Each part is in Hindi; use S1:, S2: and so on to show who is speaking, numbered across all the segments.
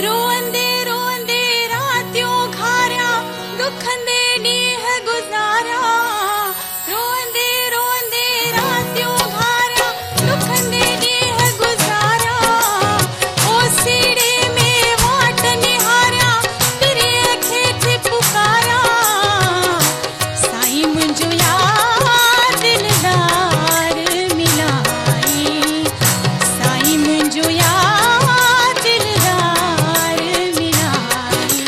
S1: रोंदे रोंदे रातियों घारिया दुखंदे नीह गुजारा रोंदे रोंदे रातियों घारिया दुखंदे नीह गुजारा ओ सीढ़े में वाट निहारिया तेरी खेत पुकारा साईं मुंजो यार दिलदार मिलाई साईं मुंजो यार दिलदार मिलाई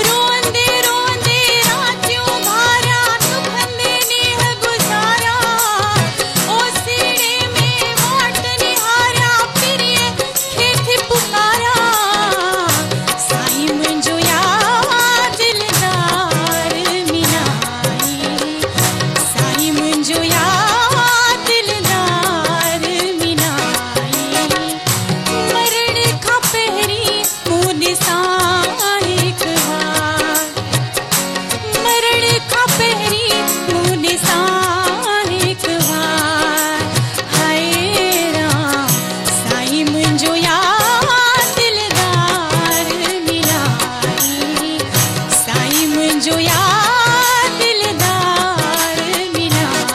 S1: रोंदे रोंदे रातियों घारिया दुखंदे नीह गुजारा ओ सीढ़े में वाट निहारिया फिरिए खेत पुकारा साईं मुंजो यार दिलदार मिलाई साईं मुंजो यार दिलदार मिलाई मरण खां पहिरीं मूं ॾिसां हिक बार मरण खां पहिरीं मूं ॾिसां हिक बार हाय राम साईं मुंजो यार दिलदार मिलाई साईं मुंजो यार दिलदार मिलाई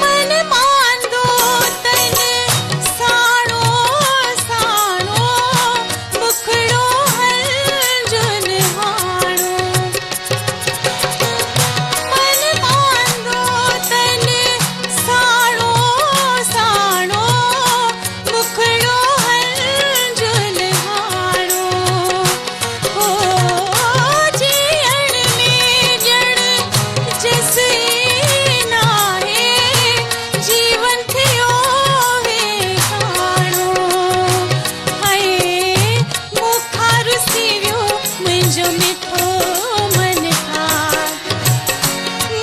S1: मन मांदो तन साणो साणो मुखड़ो हंजुन हाणो मन मांदो तन साणो साणो मुखड़ो हंजुन हाणो हो जीअण में ॼण जस नाहे जीवन थियो वेहाणो हाय मूंखां रुसी वियो मुंहिंजो मिठो मन खार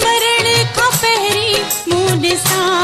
S1: मरण खां पहिरीं मूं ॾिसां